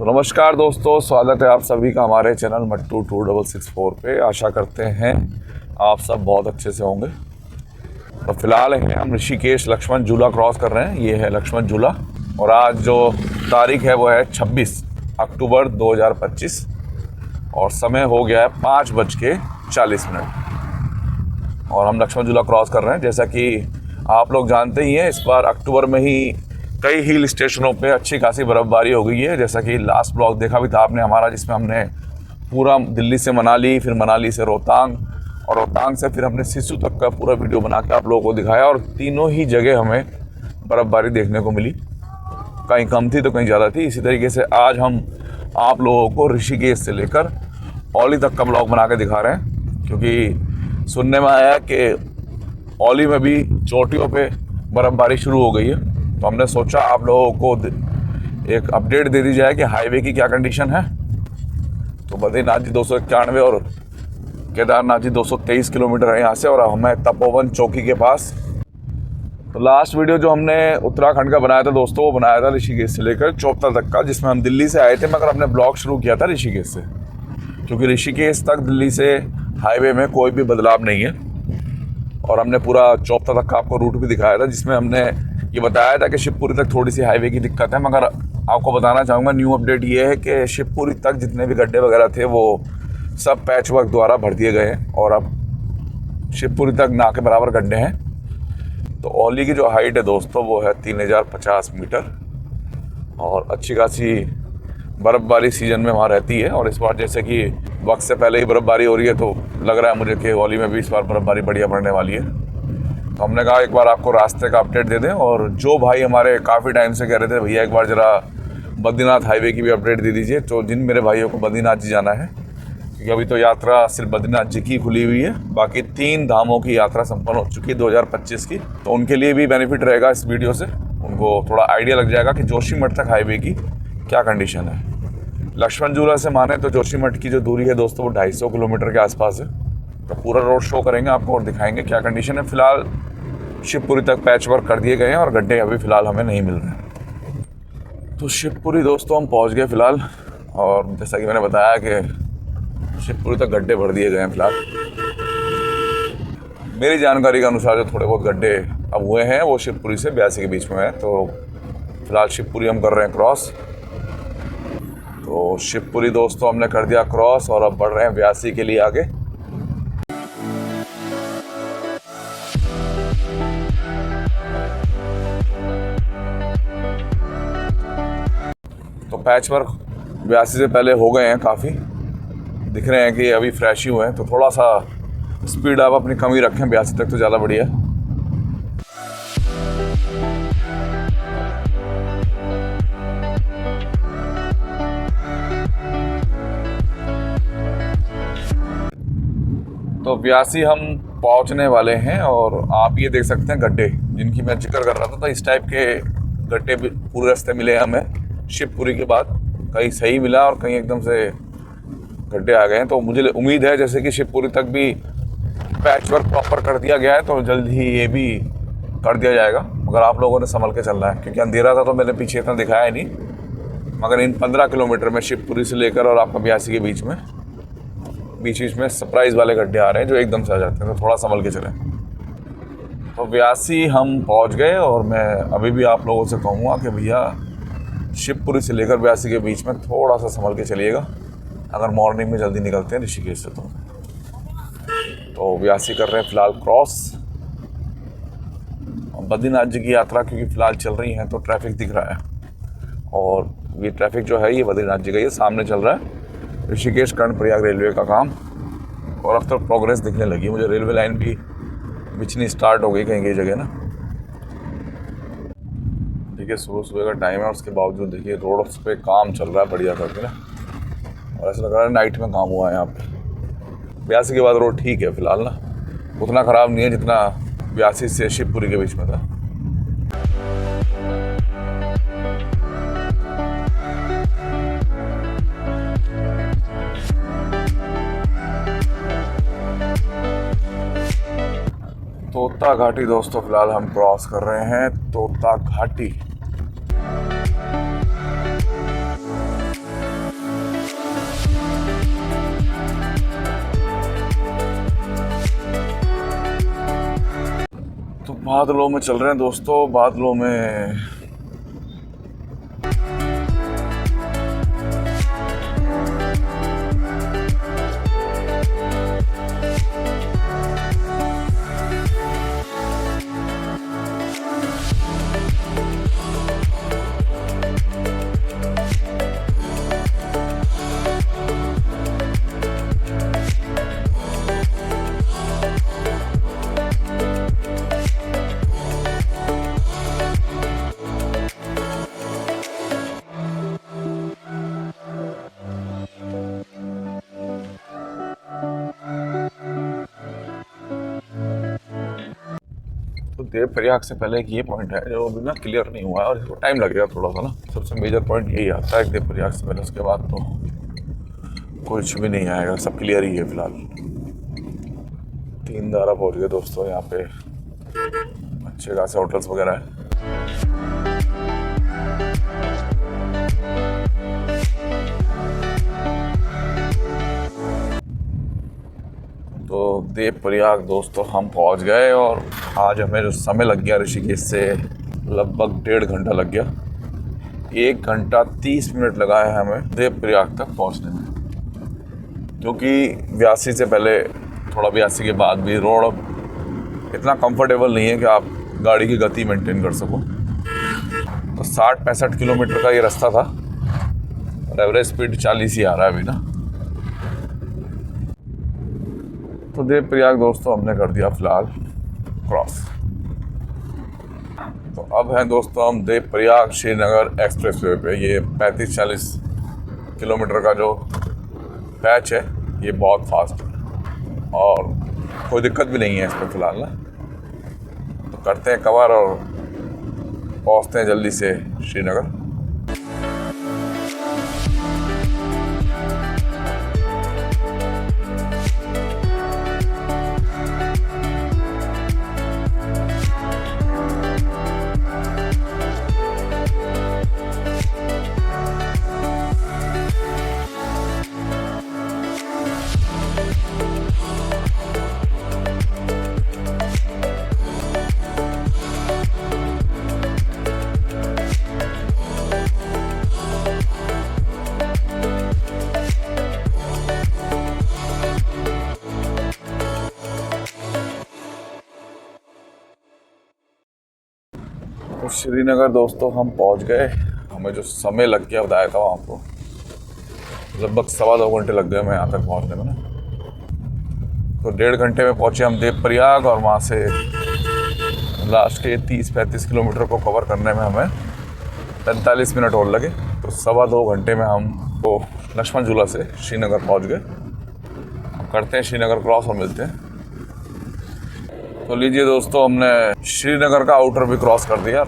तो नमस्कार दोस्तों, स्वागत है आप सभी का हमारे चैनल मट्टू 2664 पे। आशा करते हैं आप सब बहुत अच्छे से होंगे। तो फिलहाल हैं हम ऋषिकेश लक्ष्मण झूला क्रॉस कर रहे हैं। ये है लक्ष्मण झूला और आज जो तारीख है वो है 26 अक्टूबर 2025 और समय हो गया है 5:40 और हम लक्ष्मण झूला क्रॉस कर रहे हैं। जैसा कि आप लोग जानते ही हैं, इस बार अक्टूबर में ही कई हिल स्टेशनों पे अच्छी खासी बर्फ़बारी हो गई है। जैसा कि लास्ट ब्लॉग देखा भी था आपने हमारा, जिसमें हमने पूरा दिल्ली से मनाली, फिर मनाली से रोहतांग और रोहतांग से फिर हमने सिसु तक का पूरा वीडियो बना के आप लोगों को दिखाया और तीनों ही जगह हमें बर्फ़बारी देखने को मिली। कहीं कम थी तो कहीं ज़्यादा थी। इसी तरीके से आज हम आप लोगों को ऋषिकेश से लेकर औली तक का ब्लॉग बना के दिखा रहे हैं, क्योंकि सुनने में आया कि औली में भी चोटियों पे बर्फ़बारी शुरू हो गई है। तो हमने सोचा आप लोगों को एक अपडेट दे दी जाए कि हाईवे की क्या कंडीशन है। तो बद्रीनाथ जी 291 और केदारनाथ जी 223 किलोमीटर है यहाँ से, और हमें तपोवन चौकी के पास। तो लास्ट वीडियो जो हमने उत्तराखंड का बनाया था दोस्तों, वो बनाया था ऋषिकेश से लेकर चोपता तक का, जिसमें हम दिल्ली से आए थे, मगर हमने ब्लॉग शुरू किया था ऋषिकेश से, क्योंकि ऋषिकेश तक दिल्ली से हाईवे में कोई भी बदलाव नहीं है। और हमने पूरा चोपता तक का आपको रूट भी दिखाया था, जिसमें हमने ये बताया था कि शिवपुरी तक थोड़ी सी हाईवे की दिक्कत है। मगर आपको बताना चाहूँगा, न्यू अपडेट ये है कि शिवपुरी तक जितने भी गड्ढे वगैरह थे वो सब पैच वर्क द्वारा भर दिए गए हैं और अब शिवपुरी तक ना के बराबर गड्ढे हैं। तो औली की जो हाइट है दोस्तों वो है 3050 मीटर और अच्छी खासी बर्फ़बारी सीज़न में वहाँ रहती है। और इस बार जैसे कि वक्त से पहले ही बर्फ़बारी हो रही है, तो लग रहा है मुझे कि औली में भी इस बार बर्फ़बारी बढ़िया पड़ने वाली है। तो हमने कहा एक बार आपको रास्ते का अपडेट दे दें। और जो भाई हमारे काफ़ी टाइम से कह रहे थे भैया एक बार ज़रा बद्रीनाथ हाईवे की भी अपडेट दे दीजिए, तो जिन मेरे भाइयों को बद्रीनाथ जी जाना है, क्योंकि अभी तो यात्रा सिर्फ बद्रीनाथ जी की खुली हुई है, बाकी 3 धामों की यात्रा संपन्न हो चुकी है 2025 की, तो उनके लिए भी बेनिफिट रहेगा इस वीडियो से। उनको थोड़ा आइडिया लग जाएगा कि जोशीमठ तक हाईवे की क्या कंडीशन है। लक्ष्मण झूला से माने तो जोशीमठ की जो दूरी है दोस्तों वो 250 किलोमीटर के आसपास है। तो पूरा रोड शो करेंगे आपको और दिखाएंगे क्या कंडीशन है। फिलहाल शिवपुरी तक पैच वर्क कर दिए गए हैं और गड्ढे अभी फ़िलहाल हमें नहीं मिल रहे हैं। तो शिवपुरी दोस्तों हम पहुंच गए फ़िलहाल, और जैसा कि मैंने बताया कि शिवपुरी तक गड्ढे भर दिए गए हैं फ़िलहाल। मेरी जानकारी के अनुसार जो थोड़े बहुत गड्ढे अब हुए हैं वो शिवपुरी से ब्यासी के बीच में है। तो फिलहाल शिवपुरी हम कर रहे हैं क्रॉस। तो शिवपुरी दोस्तों हमने कर दिया क्रॉस और अब बढ़ रहे हैं ब्यासी के लिए आगे। तो पैच वर्क ब्यासी से पहले हो गए हैं, काफ़ी दिख रहे हैं कि अभी फ्रेश ही हुए हैं। तो थोड़ा सा स्पीड आप अपनी कम ही रखें ब्यासी तक तो ज़्यादा बढ़िया। तो ब्यासी हम पहुंचने वाले हैं और आप ये देख सकते हैं गड्ढे जिनकी मैं जिक्र कर रहा था। तो इस टाइप के गड्ढे पूरे रास्ते मिले हमें शिवपुरी के बाद। कहीं सही मिला और कहीं एकदम से गड्ढे आ गए हैं। तो मुझे उम्मीद है जैसे कि शिवपुरी तक भी पैच वर्क प्रॉपर कर दिया गया है, तो जल्द ही ये भी कर दिया जाएगा। मगर आप लोगों ने संभल के चलना है, क्योंकि अंधेरा था तो मैंने पीछे इतना दिखाया ही नहीं। मगर इन 15 किलोमीटर में शिवपुरी से लेकर और आपका ब्यासी के बीच में सरप्राइज़ वाले गड्ढे आ रहे हैं जो एकदम से आ जाते हैं, तो थोड़ा संभल के चलें। तो ब्यासी हम पहुँच गए और मैं अभी भी आप लोगों से कहूँगा कि भैया शिवपुरी से लेकर ब्यासी के बीच में थोड़ा सा संभल के चलिएगा, अगर मॉर्निंग में जल्दी निकलते हैं ऋषिकेश से। तो ब्यासी कर रहे हैं फ़िलहाल क्रॉस। बद्रीनाथ जी की यात्रा क्योंकि फ़िलहाल चल रही है तो ट्रैफिक दिख रहा है, और ये ट्रैफिक जो है ये बद्रीनाथ जी का ये सामने चल रहा है ऋषिकेश कर्णप्रयाग रेलवे का काम। और अब तो प्रोग्रेस दिखने लगी, मुझे रेलवे लाइन भी बिछनी स्टार्ट हो गई कहीं कहीं जगह ना। देखिए सुबह का टाइम है, उसके बावजूद देखिए रोड पे काम चल रहा है बढ़िया करके ना, और ऐसा लग रहा है नाइट में काम हुआ है यहाँ पे। ब्यासी के बाद रोड ठीक है फ़िलहाल ना, उतना ख़राब नहीं है जितना ब्यासी से शिवपुरी के बीच में था। तोता घाटी दोस्तों फ़िलहाल हम क्रॉस कर रहे हैं, तोता घाटी। बादलों में चल रहे हैं दोस्तों, बादलों में। तो देवप्रयाग से पहले एक ये पॉइंट है जो अभी ना क्लियर नहीं हुआ है और इसको टाइम लगेगा थोड़ा सा ना। सबसे मेजर पॉइंट यही आता है देवप्रयाग से पहले, उसके बाद तो कुछ भी नहीं आएगा, सब क्लियर ही है फिलहाल। 3 दारा पहुँच गए दोस्तों, यहाँ पे अच्छे खासे होटल्स वगैरह है। तो देवप्रयाग दोस्तों हम पहुंच गए और आज हमें जो समय लग गया ऋषिकेश से लगभग 1.5 घंटा लग गया। 1 घंटा 30 मिनट लगा है हमें देवप्रयाग तक पहुंचने में, क्योंकि व्यासी से पहले थोड़ा व्यासी के बाद भी रोड इतना कंफर्टेबल नहीं है कि आप गाड़ी की गति मेंटेन कर सको। तो 60-65 किलोमीटर का ये रास्ता था और एवरेज स्पीड 40 ही आ रहा है अभी ना। तो देवप्रयाग दोस्तों हमने कर दिया फिलहाल क्रॉस। तो अब है दोस्तों हम देवप्रयाग श्रीनगर एक्सप्रेसवे पे। ये 35-40 किलोमीटर का जो पैच है ये बहुत फास्ट है और कोई दिक्कत भी नहीं है इस पर फिलहाल ना। तो करते हैं कवर और पहुंचते हैं जल्दी से श्रीनगर। तो श्रीनगर दोस्तों हम पहुंच गए। हमें जो समय लग गया बताया था आपको, लगभग 2.25 घंटे लग गए हमें यहाँ तक पहुंचने में ना। तो 1.5 घंटे में पहुंचे हम देवप्रयाग और वहाँ से लास्ट के 30-35 किलोमीटर को कवर करने में हमें 45 मिनट और लगे। तो 2.25 घंटे में हम वो लक्ष्मण झूला से श्रीनगर पहुँच गए। हम करते हैं श्रीनगर क्रॉस और मिलते हैं। तो लीजिए दोस्तों हमने श्रीनगर का आउटर भी क्रॉस कर दिया।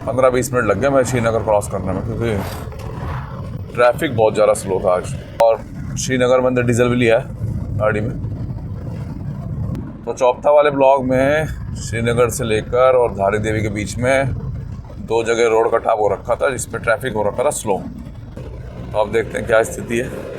15-20 मिनट लग गए मैं श्रीनगर क्रॉस करने में, क्योंकि ट्रैफिक बहुत ज़्यादा स्लो था आज और श्रीनगर में अंदर डीजल भी लिया है गाड़ी में। तो चौथा वाले ब्लॉक में श्रीनगर से लेकर और धारी देवी के बीच में 2 जगह रोड कटाव हो रखा था जिस पर ट्रैफिक हो रखा था स्लो। तो अब देखते हैं क्या स्थिति है।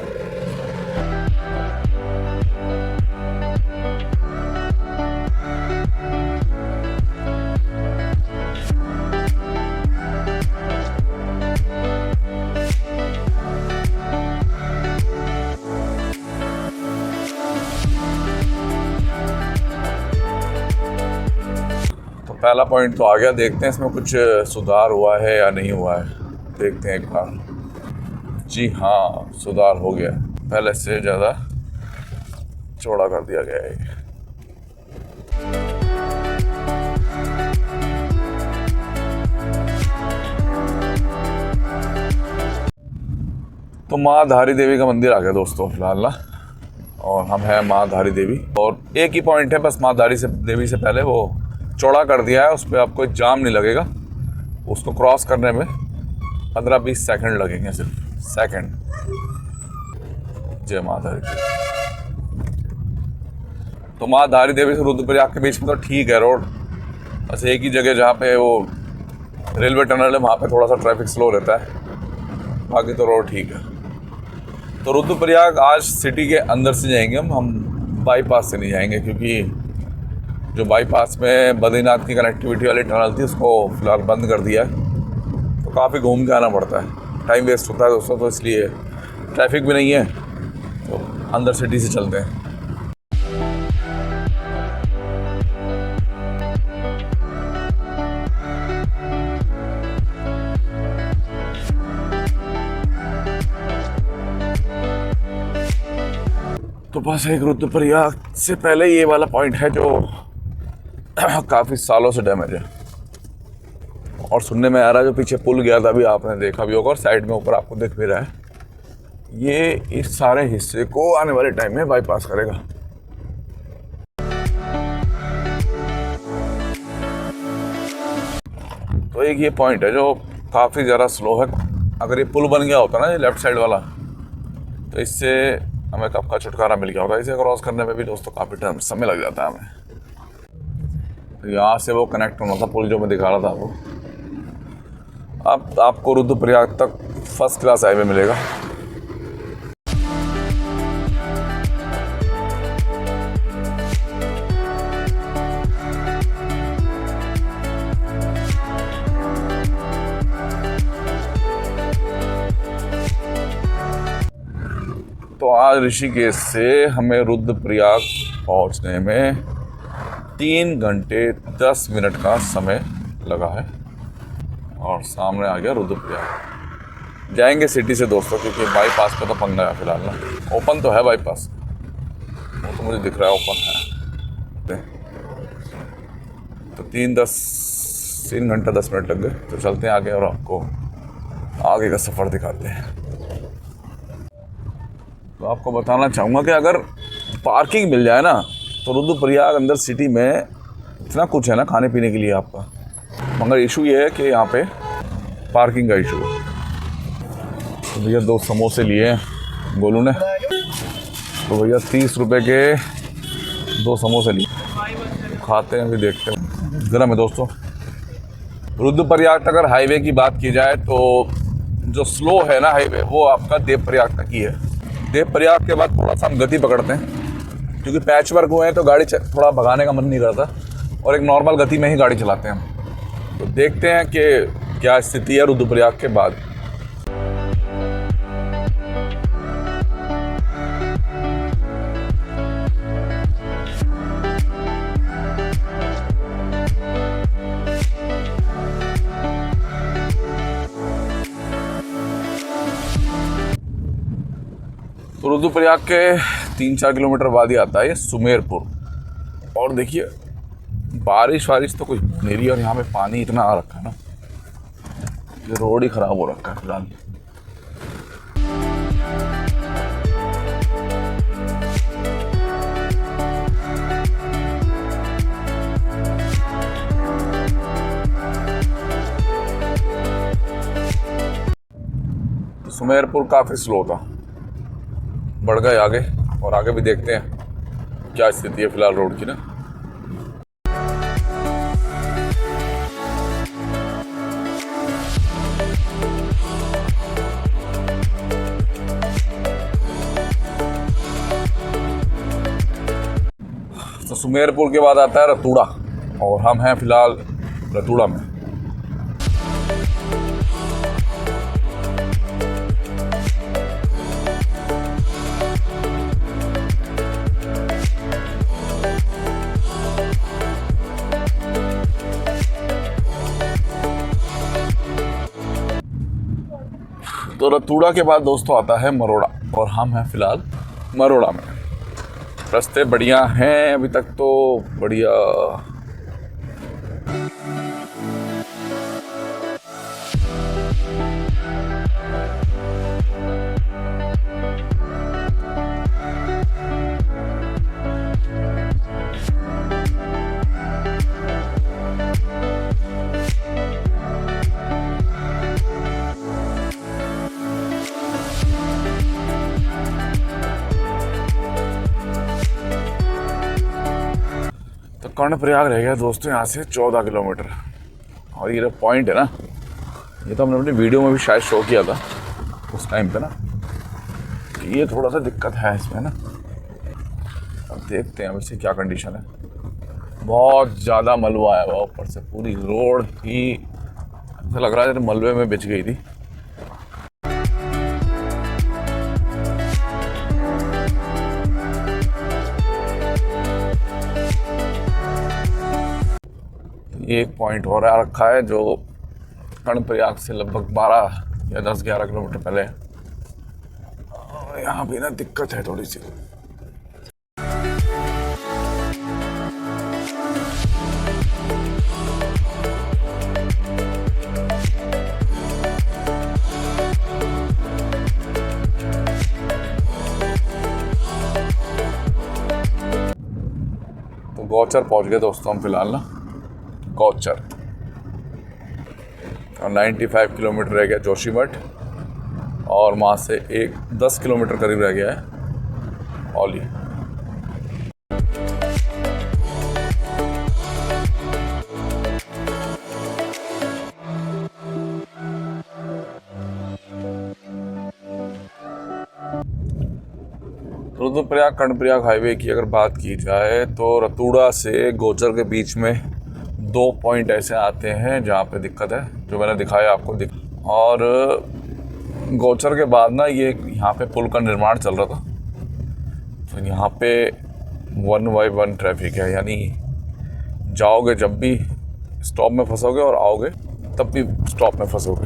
पहला पॉइंट तो आ गया, देखते हैं इसमें कुछ सुधार हुआ है या नहीं हुआ है, देखते हैं एक बार। जी हाँ, सुधार हो गया, पहले से ज़्यादा चौड़ा कर दिया गया है। तो माँ धारी देवी का मंदिर आ गया दोस्तों फिलहाल ना, और हम हैं माँ धारी देवी। और एक ही पॉइंट है बस, माँ धारी देवी से पहले वो चौड़ा कर दिया है, उस पर आपको जाम नहीं लगेगा। उसको क्रॉस करने में 15-20 सेकंड लगेंगे, सिर्फ सेकंड। जय माँ धारी देवी। तो माँ धारी देवी से रुद्रप्रयाग के बीच में तो ठीक है रोड, बस एक ही जगह जहाँ पे वो रेलवे टनल है वहाँ पे थोड़ा सा ट्रैफिक स्लो रहता है, बाकी तो रोड ठीक है। तो रुद्रप्रयाग आज सिटी के अंदर से जाएंगे हम बाईपास से नहीं जाएंगे, क्योंकि जो बाईपास में बद्रीनाथ की कनेक्टिविटी वाली टनल थी उसको फिलहाल बंद कर दिया है, तो काफ़ी घूम के आना पड़ता है, टाइम वेस्ट होता है दोस्तों। तो इसलिए ट्रैफिक भी नहीं है तो अंदर सिटी से चलते हैं। तो बस एक रुद्रप्रयाग से पहले ये वाला पॉइंट है जो काफ़ी सालों से डैमेज है, और सुनने में आ रहा है जो पीछे पुल गया था अभी आपने देखा भी होगा, और साइड में ऊपर आपको दिख भी रहा है, ये इस सारे हिस्से को आने वाले टाइम में बाईपास करेगा। तो एक ये पॉइंट है जो काफ़ी ज़्यादा स्लो है। अगर ये पुल बन गया होता ना ये लेफ्ट साइड वाला, तो इससे हमें कब का छुटकारा मिल गया होता। इसे क्रॉस करने में भी दोस्तों काफ़ी टाइम समय लग जाता है हमें। तो यहाँ से वो कनेक्ट होना था पुल जो मैं दिखा रहा था वो। अब आपको रुद्रप्रयाग तक फर्स्ट क्लास हाईवे मिलेगा। तो आज ऋषिकेश से हमें रुद्रप्रयाग पहुंचने में 3 घंटे 10 मिनट का समय लगा है, और सामने आ गया रुद्रप्रयाग। जाएंगे सिटी से दोस्तों, क्योंकि बाईपास पे तो पंगा है फिलहाल ना। ओपन तो है बाईपास, वो तो मुझे दिख रहा है ओपन है। तो 3 घंटा 10 मिनट लग गए। तो चलते हैं आगे और आपको आगे का सफ़र दिखाते हैं। तो आपको बताना चाहूँगा कि अगर पार्किंग मिल जाए ना तो रुद्रप्रयाग अंदर सिटी में इतना कुछ है ना खाने पीने के लिए आपका, मगर इशू ये है कि यहाँ पे पार्किंग का इशू है। तो भैया 2 समोसे लिए हैं गोलू ने, तो भैया 30 रुपये के 2 समोसे लिए, खाते हैं फिर देखते हैं। गर्म है दोस्तों। रुद्रप्रयाग तक अगर हाईवे की बात की जाए तो जो स्लो है ना हाईवे वो आपका देवप्रयाग तक ही है। देवप्रयाग के बाद थोड़ा सा हम गति पकड़ते हैं, क्योंकि पैच वर्क हुए हैं तो गाड़ी थोड़ा भगाने का मन नहीं करता, और एक नॉर्मल गति में ही गाड़ी चलाते हैं हम। तो देखते हैं कि क्या स्थिति है रुद्रप्रयाग के बाद। तो रुद्रप्रयाग के 3-4 किलोमीटर बाद ही आता है ये सुमेरपुर। और देखिए बारिश तो कुछ नहीं रही, और यहाँ पे पानी इतना आ रखा है ना, ये रोड ही ख़राब हो रखा है फिलहाल। सुमेरपुर काफ़ी स्लो था, बढ़ गए आगे, और आगे भी देखते हैं क्या स्थिति है फिलहाल रोड की ना। तो सुमेरपुर के बाद आता है रतूड़ा, और हम हैं फिलहाल रतूड़ा में। तो रतूड़ा के बाद दोस्तों आता है मरोड़ा, और हम हैं फिलहाल मरोड़ा में। रास्ते बढ़िया हैं अभी तक तो, बढ़िया। कर्णप्रयाग रह गया दोस्तों यहाँ से 14 किलोमीटर। और ये जो पॉइंट है ना, ये तो हमने अपनी वीडियो में भी शायद शो किया था उस टाइम पे ना, कि ये थोड़ा सा दिक्कत है इसमें ना। अब देखते हैं अब इससे क्या कंडीशन है। बहुत ज़्यादा मलबा आया हुआ ऊपर से, पूरी रोड ही ऐसा लग रहा है जैसे मलबे में बिछ गई थी। एक पॉइंट और आ रखा है जो कर्णप्रयाग से लगभग 12 या 10-11 किलोमीटर पहले है। यहाँ भी ना दिक्कत है थोड़ी सी। तो गौचर पहुंच गए दोस्तों हम फिलहाल ना, गौचर। और 95 किलोमीटर रह गया जोशीमठ, और वहाँ से 10 किलोमीटर करीब रह गया है औली। रुद्रप्रयाग कर्णप्रयाग हाईवे की अगर बात की जाए तो रतूड़ा से गोचर के बीच में 2 पॉइंट ऐसे आते हैं जहाँ पे दिक्कत है, जो मैंने दिखाया आपको। और गोचर के बाद ना ये यहाँ पे पुल का निर्माण चल रहा था, तो यहाँ पे 1/1 ट्रैफिक है, यानी जाओगे जब भी स्टॉप में फंसोगे और आओगे तब भी स्टॉप में फंसोगे।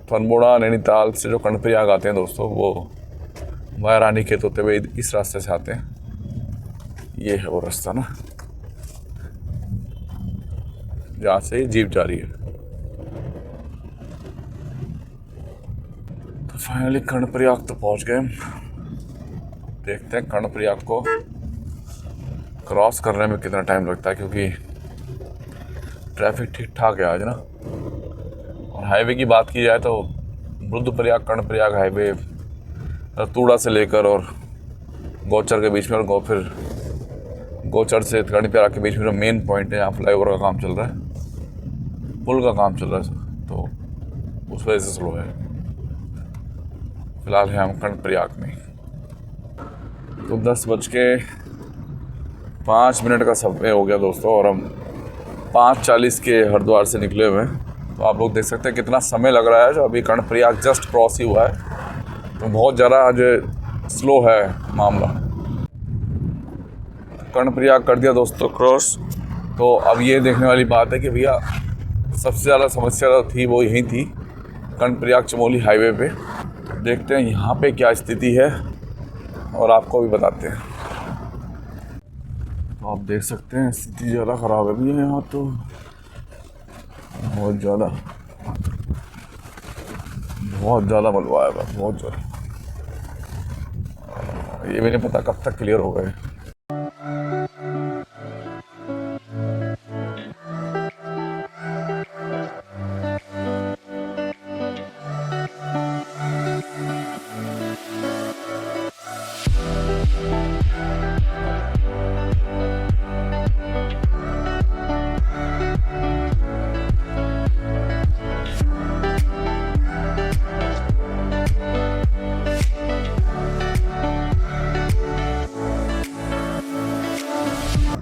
तो अल्मोड़ा नैनीताल से जो कर्णप्रयाग आते हैं दोस्तों, वो वाया रानीखेत होते हुए इस रास्ते से आते हैं। ये है वो रास्ता ना जहाँ से जीप जा रही है। तो फाइनली कर्णप्रयाग तो पहुँच गए। देखते हैं कर्णप्रयाग को क्रॉस करने में कितना टाइम लगता है, क्योंकि ट्रैफिक ठीक ठाक है आज ना। और हाईवे की बात की जाए तो रुद्रप्रयाग कर्णप्रयाग हाईवे रतूड़ा से लेकर और गोचर के बीच में, और फिर गोचर से कर्णप्रयाग के बीच में जो मेन पॉइंट है, यहाँ फ्लाईओवर का काम चल रहा है, पुल का काम चल रहा है, तो उस वजह से स्लो है। फिलहाल है हम कर्णप्रयाग में। तो 10:05 का समय हो गया दोस्तों, और हम 5:40 के हरिद्वार से निकले हुए हैं। तो आप लोग देख सकते हैं कितना समय लग रहा है, जो अभी कर्णप्रयाग जस्ट क्रॉस ही हुआ है। तो बहुत ज़्यादा आज स्लो है मामला। कर्णप्रयाग कर दिया दोस्तों क्रॉस। तो अब ये देखने वाली बात है कि भैया सबसे ज़्यादा समस्या थी वो यही थी, कर्णप्रयाग चमोली हाईवे पे। देखते हैं यहाँ पे क्या स्थिति है और आपको भी बताते हैं। तो आप देख सकते हैं स्थिति ज़्यादा ख़राब है भैया यहाँ, तो बहुत ज़्यादा मलबा आएगा, बहुत ज़्यादा। ये भी नहीं पता कब तक क्लियर हो गए।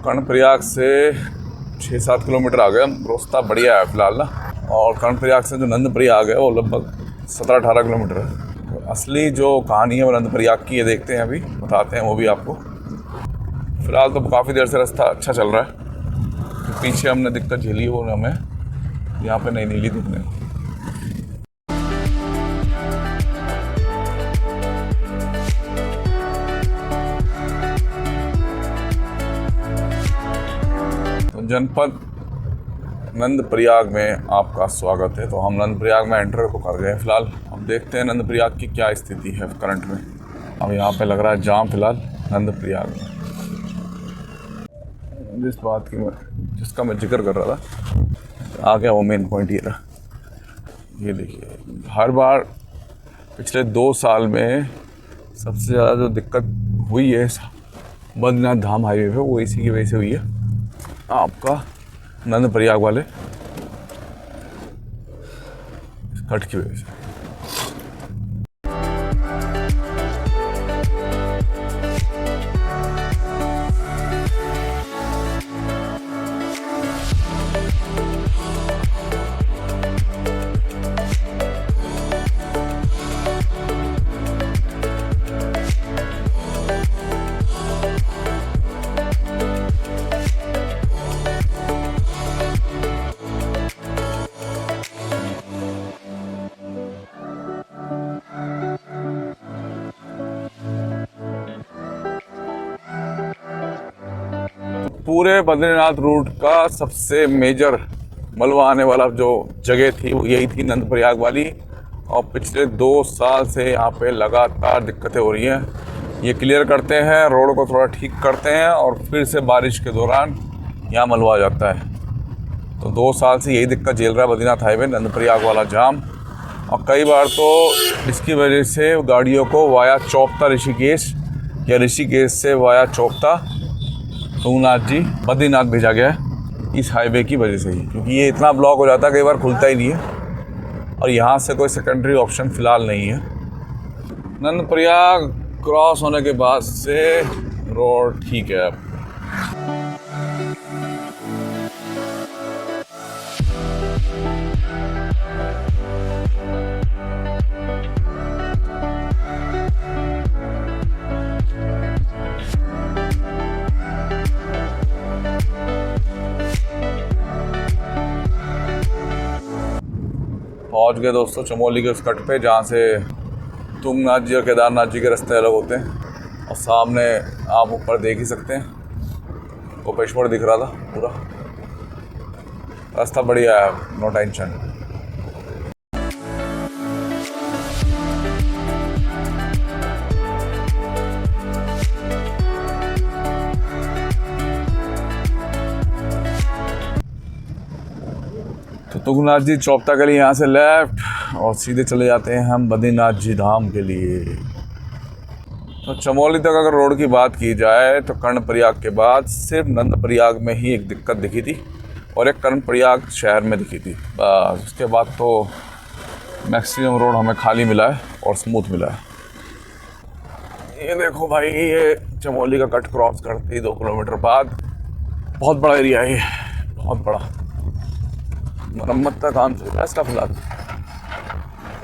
कर्णप्रयाग से 6-7 किलोमीटर आ गए हम। रास्ता बढ़िया है फिलहाल ना। और कर्णप्रयाग से जो नंदप्रयाग है वो लगभग 17-18 किलोमीटर है। तो असली जो कहानी है वो नंदप्रयाग की है, देखते हैं अभी, बताते हैं वो भी आपको। फिलहाल तो काफ़ी देर से रास्ता अच्छा चल रहा है। तो पीछे हमने दिक्कत झेली है वो हमें यहाँ पे नहीं नीली दिखने को। जनपद नंदप्रयाग में आपका स्वागत है। तो हम नंदप्रयाग में एंटर तो कर गए फिलहाल। अब देखते हैं नंदप्रयाग की क्या स्थिति है करंट में। अब यहाँ पे लग रहा है जाम फिलहाल नंदप्रयाग में। जिसका मैं जिक्र कर रहा था आ गया वो मेन पॉइंट ये रहा। ये देखिए, हर बार पिछले 2 साल में सबसे ज़्यादा जो दिक्कत हुई है बद्रीनाथ धाम हाईवे पे, वो इसी की वजह से हुई है, आपका नंदप्रयाग वाले कट की वजह से। पूरे बद्रीनाथ रूट का सबसे मेजर मलबा आने वाला जो जगह थी वो यही थी, नंदप्रयाग वाली। और पिछले 2 साल से यहाँ पे लगातार दिक्कतें हो रही हैं। ये क्लियर करते हैं, रोड को थोड़ा ठीक करते हैं और फिर से बारिश के दौरान यहाँ मलबा आ जाता है। तो 2 साल से यही दिक्कत झेल रहा है बद्रीनाथ हाईवे, नंदप्रयाग वाला जाम। और कई बार तो इसकी वजह से गाड़ियों को वाया चौपता ऋषिकेश या ऋषिकेश से वाया चौपता तुंगनाथ जी बद्रीनाथ भेजा गया है इस हाईवे की वजह से ही, क्योंकि ये इतना ब्लॉक हो जाता है कई बार खुलता ही नहीं है और यहाँ से कोई सेकेंडरी ऑप्शन फ़िलहाल नहीं है। नंदप्रयाग क्रॉस होने के बाद से रोड ठीक है अब। पहुंच गए दोस्तों चमोली के उस कट पे जहाँ से तुंगनाथ जी और केदारनाथ जी के रास्ते अलग होते हैं। और सामने आप ऊपर देख ही सकते हैं, गोपेश्वर दिख रहा था पूरा। रास्ता बढ़िया है, नो टेंशन। तो तुंगनाथ जी चौपता के लिए यहाँ से लेफ्ट और सीधे चले जाते हैं हम बद्रीनाथ जी धाम के लिए। तो चमोली तक अगर रोड की बात की जाए तो कर्णप्रयाग के बाद सिर्फ नंदप्रयाग में ही एक दिक्कत दिखी थी और एक कर्णप्रयाग शहर में दिखी थी, बस। उसके बाद तो मैक्सिमम रोड हमें खाली मिला है और स्मूथ मिला है। ये देखो भाई, ये चमोली का कट क्रॉस करते ही 2 किलोमीटर बाद बहुत बड़ा एरिया है, बहुत बड़ा। मरम्मत का काम चल रहा है इसका फिलहाल,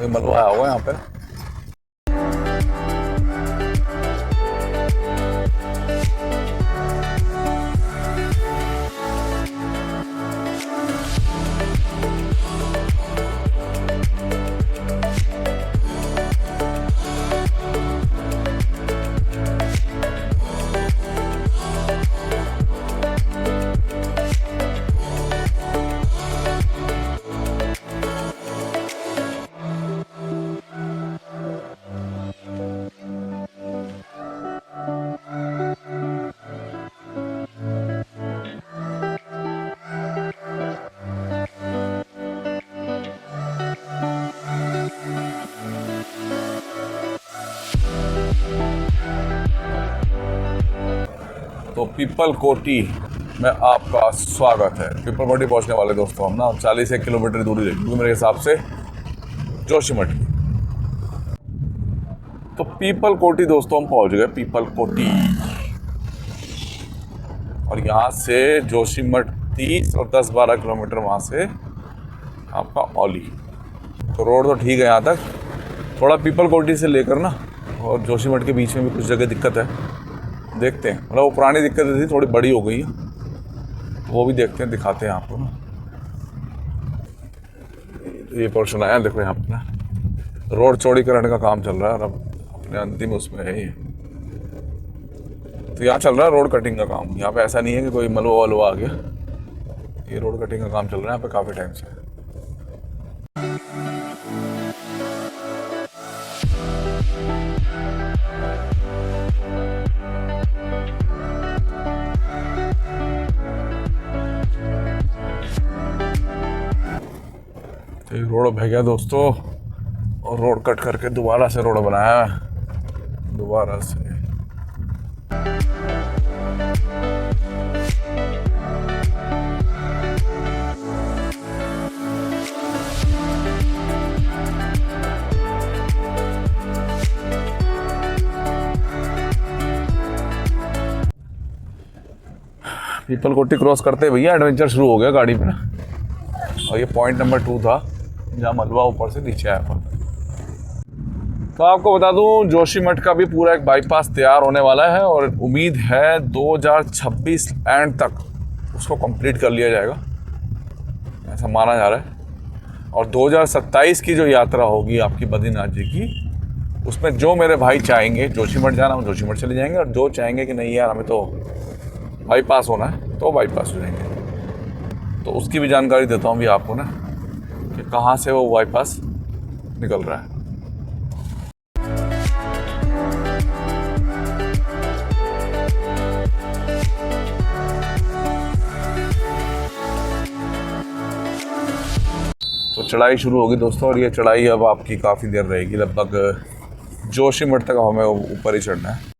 मलबा आया हुआ है यहाँ पे। तो पीपल कोटी में आपका स्वागत है। पीपल कोटी पहुंचने वाले दोस्तों हम ना 41 किलोमीटर दूरी रहेगी क्योंकि मेरे हिसाब से जोशीमठ की। तो पीपल कोटी दोस्तों हम पहुंच गए, पीपल कोटी। और यहाँ से जोशीमठ 30 और 10-12 किलोमीटर वहाँ से आपका औली। तो रोड तो ठीक है यहाँ तक, थोड़ा पीपल कोटी से लेकर ना और जोशीमठ के बीच में भी कुछ जगह दिक्कत है, देखते हैं। मतलब वो पुरानी दिक्कतें थी, थोड़ी बड़ी हो गई है, तो वो भी देखते हैं, दिखाते हैं आपको ना। ये पोर्शन आया देखो, यहाँ पे ना रोड चौड़ीकरण का काम चल रहा है और अब अपने अंतिम उसमें है ये। तो यहाँ चल रहा है रोड कटिंग का काम। यहाँ पे ऐसा नहीं है कि कोई मलबा वलबा आ गया, ये रोड कटिंग का काम चल रहा है यहाँ पे काफ़ी टाइम से। तो ये रोड बह गया दोस्तों और रोड कट करके दोबारा से रोड बनाया है, दोबारा से। पीपल कोटी क्रॉस करते भैया एडवेंचर शुरू हो गया गाड़ी में ना। और ये पॉइंट नंबर 2 था जहाँ मलबा ऊपर से नीचे आया था। तो आपको बता दूं जोशीमठ का भी पूरा एक बाईपास तैयार होने वाला है और उम्मीद है 2026 एंड तक उसको कंप्लीट कर लिया जाएगा, ऐसा माना जा रहा है। और 2027 की जो यात्रा होगी आपकी बद्रीनाथ जी की, उसमें जो मेरे भाई चाहेंगे जोशीमठ जाना, हम जोशीमठ चले जाएंगे। और जो चाहेंगे कि नहीं यार हमें तो बाईपास होना है, तो बाईपास हो जाएंगे। तो उसकी भी जानकारी देता हूँ अभी आपको ना कि कहाँ से वो बाईपास निकल रहा है। तो चढ़ाई शुरू होगी दोस्तों, और ये चढ़ाई अब आपकी काफ़ी देर रहेगी, लगभग जोशीमठ तक हमें ऊपर ही चढ़ना है।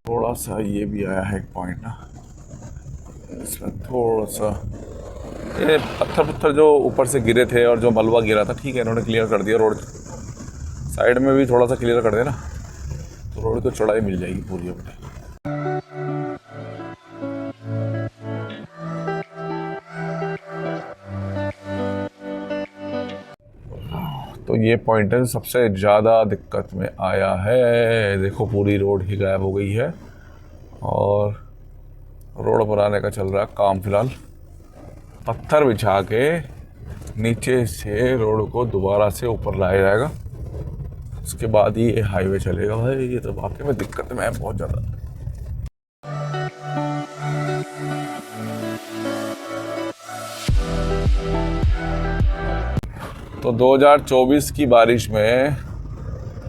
थोड़ा सा ये भी आया है एक पॉइंट ना, इसमें थोड़ा सा ये पत्थर जो ऊपर से गिरे थे और जो मलबा गिरा था, ठीक है इन्होंने क्लियर कर दिया। रोड साइड में भी थोड़ा सा क्लियर कर देना तो रोड को चौड़ाई मिल जाएगी पूरी अपने। तो ये पॉइंट है सबसे ज़्यादा दिक्कत में आया है। देखो पूरी रोड ही गायब हो गई है और रोड बनाने का चल रहा है काम फिलहाल। पत्थर बिछा के नीचे से रोड को दोबारा से ऊपर लाया जाएगा, उसके बाद ही ये हाईवे चलेगा। भाई ये तो वाकई में दिक्कत में है बहुत ज़्यादा। तो 2024 की बारिश में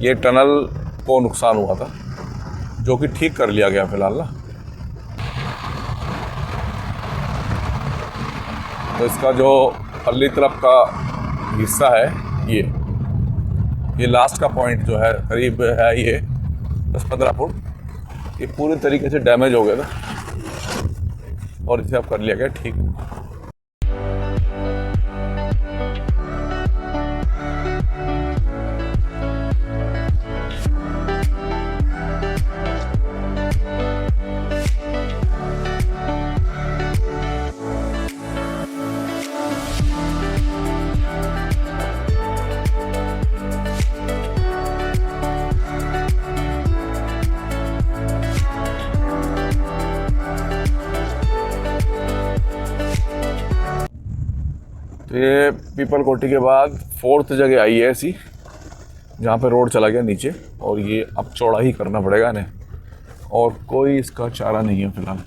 ये टनल को नुकसान हुआ था, जो कि ठीक कर लिया गया फिलहाल ना। तो इसका जो पल्ली तरफ का हिस्सा है, ये लास्ट का पॉइंट जो है करीब है ये 10-15 फुट, ये पूरी तरीके से डैमेज हो गया था और इसे अब कर लिया गया ठीक। तो ये पीपल कोटी के बाद 4th जगह आई है ऐसी जहाँ पे रोड चला गया नीचे, और ये अब चौड़ा ही करना पड़ेगा इन्हें, और कोई इसका चारा नहीं है फिलहाल।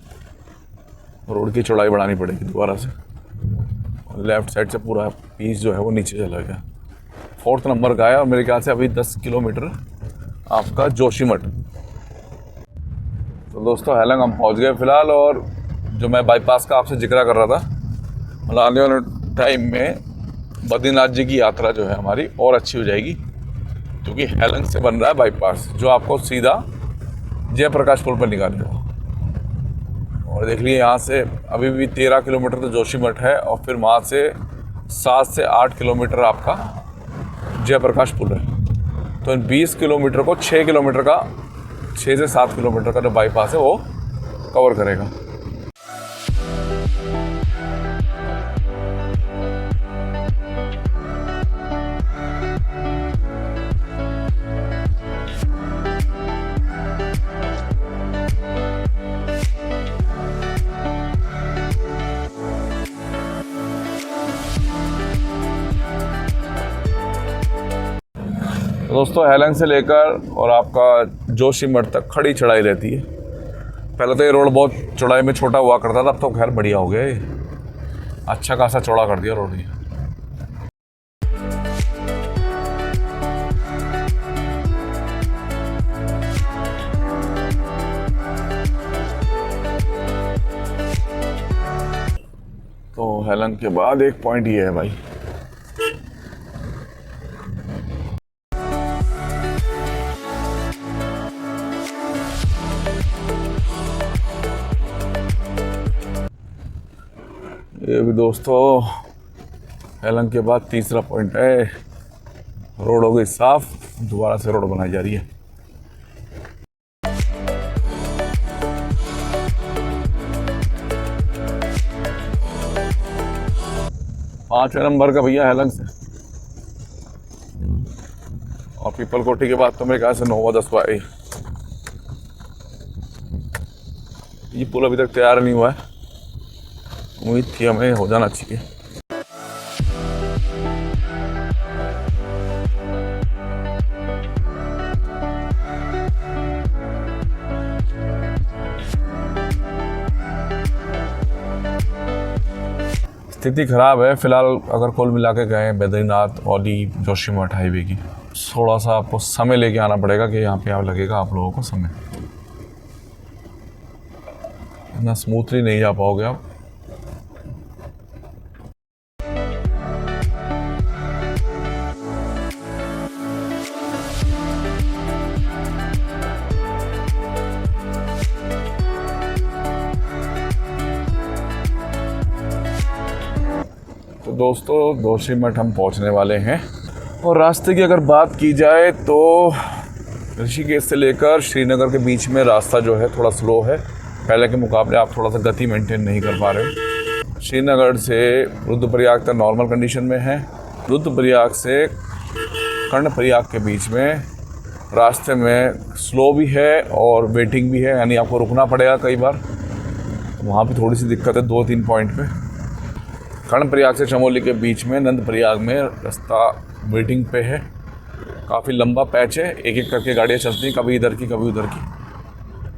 रोड की चौड़ाई बढ़ानी पड़ेगी दोबारा से। लेफ़्ट साइड से पूरा पीस जो है वो नीचे चला गया। 4th नंबर का है और मेरे ख्याल से अभी 10 किलोमीटर आपका जोशीमठ। तो दोस्तों हैलंग हम पहुँच गए फिलहाल, और जो मैं बाईपास का आपसे जिक्र कर रहा था, मतलब आने वाले टाइम में बद्रीनाथ जी की यात्रा जो है हमारी और अच्छी हो जाएगी, क्योंकि हैलंग से बन रहा है बाईपास जो आपको सीधा जयप्रकाश पुल पर निकालेगा। और देख लीजिए यहाँ से अभी भी 13 किलोमीटर तो जोशीमठ है, और फिर वहाँ से 7 से 8 किलोमीटर आपका जयप्रकाश पुल है। तो इन 20 किलोमीटर को 6 किलोमीटर का 6 से 7 किलोमीटर का जो बाईपास है वो कवर करेगा। दोस्तों हैलंग से लेकर और आपका जोशीमठ तक खड़ी चढ़ाई रहती है। पहले तो ये रोड बहुत चौड़ाई में छोटा हुआ करता था, अब तो खैर बढ़िया हो गया, ये अच्छा खासा चौड़ा कर दिया रोड ये। तो हैलंग के बाद एक पॉइंट ये है भाई, ये भी दोस्तों हैलंग के बाद तीसरा पॉइंट है। रोड हो गई साफ, दोबारा से रोड बनाई जा रही है। पाँचवें नंबर का भैया हैलंग से, और पीपल कोठी के बाद तो मेरे ख्याल से 9वां-10वां है। ये पुल अभी तक तैयार नहीं हुआ है, उम्मीद थी हमें हो जाना चाहिए। स्थिति ख़राब है फ़िलहाल। अगर कुल मिला के गए बद्रीनाथ, औली, जोशीमठ हाईवे की, थोड़ा सा आपको समय लेके आना पड़ेगा कि यहाँ पे आप लगेगा आप लोगों को समय, इतना स्मूथली नहीं जा पाओगे आप। तो दोस्तों जोशीमठ हम पहुंचने वाले हैं और रास्ते की अगर बात की जाए तो ऋषिकेश से लेकर श्रीनगर के बीच में रास्ता जो है थोड़ा स्लो है, पहले के मुकाबले आप थोड़ा सा गति मेंटेन नहीं कर पा रहे हो। श्रीनगर से रुद्रप्रयाग तक नॉर्मल कंडीशन में है, रुद्रप्रयाग से कर्णप्रयाग के बीच में रास्ते में स्लो भी है और वेटिंग भी है, यानी आपको रुकना पड़ेगा कई बार, वहाँ भी थोड़ी सी दिक्कत है 2-3 पॉइंट पे। कर्णप्रयाग से चमोली के बीच में नंदप्रयाग में रास्ता वेटिंग पे है, काफ़ी लंबा पैच है, एक एक करके गाड़ियाँ चलती हैं, कभी इधर की कभी उधर की,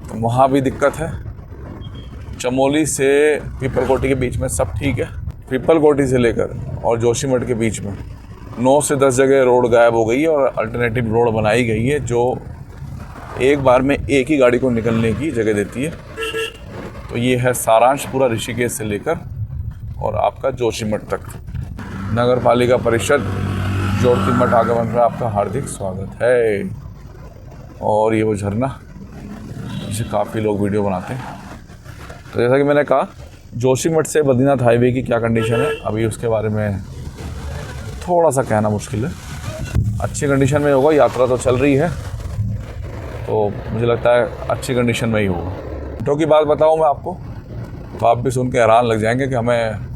तो वहाँ भी दिक्कत है। चमोली से पीपलकोटी के बीच में सब ठीक है, पीपलकोटी से लेकर और जोशीमठ के बीच में 9 से 10 जगह रोड गायब हो गई है और अल्टरनेटिव रोड बनाई गई है जो एक बार में एक ही गाड़ी को निकलने की जगह देती है। तो ये है सारांश पूरा ऋषिकेश से लेकर और आपका जोशीमठ तक। नगर पालिका परिषद जोशीमठ आगमन पर आपका हार्दिक स्वागत है। और ये वो झरना जिसे काफ़ी लोग वीडियो बनाते हैं। तो जैसा कि मैंने कहा जोशीमठ से बद्रीनाथ हाईवे की क्या कंडीशन है अभी उसके बारे में थोड़ा सा कहना मुश्किल है। अच्छी कंडीशन में होगा, यात्रा तो चल रही है तो मुझे लगता है अच्छी कंडीशन में ही होगा। तो की बात बताऊँ मैं आपको तो आप भी सुन के हैरान लग जाएंगे कि हमें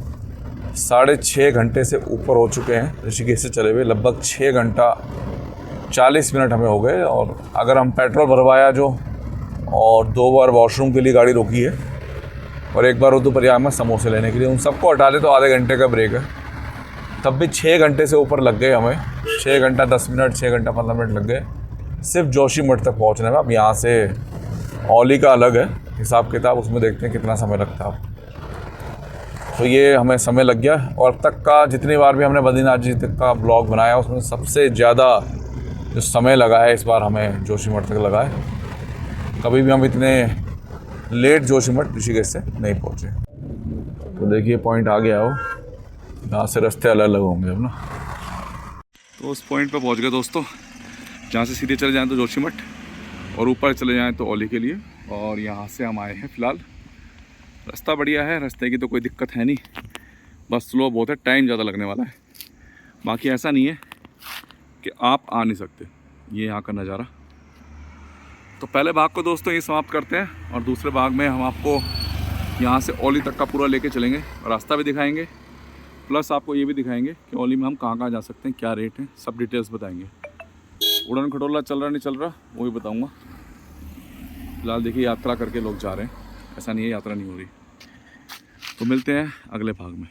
6.5 घंटे से ऊपर हो चुके हैं ऋषिकेश से चले हुए, लगभग 6 घंटा 40 मिनट हमें हो गए। और अगर हम पेट्रोल भरवाया जो और 2 बार वॉशरूम के लिए गाड़ी रोकी है और एक बार रुद्रप्रयाग में समोसे लेने के लिए, उन सबको हटा दे तो आधे घंटे का ब्रेक है, तब भी 6 घंटे से ऊपर लग गए हमें। 6 घंटा 10 मिनट 6 घंटा 15 मिनट लग गए सिर्फ जोशीमठ तक पहुंचने में। अब यहाँ से औली का अलग है हिसाब किताब, उसमें देखते हैं कितना समय लगता है। तो ये हमें समय लग गया और अब तक का जितनी बार भी हमने बद्रीनाथ जी तक का ब्लॉग बनाया उसमें सबसे ज़्यादा जो समय लगा है इस बार हमें जोशीमठ तक लगा है। कभी भी हम इतने लेट जोशीमठ ऋषिकेश से नहीं पहुँचे। तो देखिए पॉइंट आ गया हो, यहाँ से रास्ते अलग अलग होंगे अब ना। तो उस पॉइंट पर पहुँच गए दोस्तों जहाँ से सीधे चले जाएँ तो जोशीमठ और ऊपर चले जाएँ तो औली के लिए। और यहाँ से हम आए हैं फ़िलहाल। रास्ता बढ़िया है, रास्ते की तो कोई दिक्कत है नहीं, बस स्लो बहुत है, टाइम ज़्यादा लगने वाला है। बाकी ऐसा नहीं है कि आप आ नहीं सकते, ये यहाँ का नज़ारा। तो पहले भाग को दोस्तों ये समाप्त करते हैं और दूसरे भाग में हम आपको यहाँ से औली तक का पूरा लेके चलेंगे, रास्ता भी दिखाएंगे, प्लस आपको ये भी दिखाएंगे कि औली में हम कहाँ कहाँ जा सकते हैं, क्या रेट है, सब डिटेल्स बताएंगे। उड़न खटोला चल रहा नहीं चल रहा वो भी बताऊँगा। फिलहाल देखिए यात्रा करके लोग जा रहे हैं, ऐसा नहीं है यात्रा नहीं हो रही। तो मिलते हैं अगले भाग में।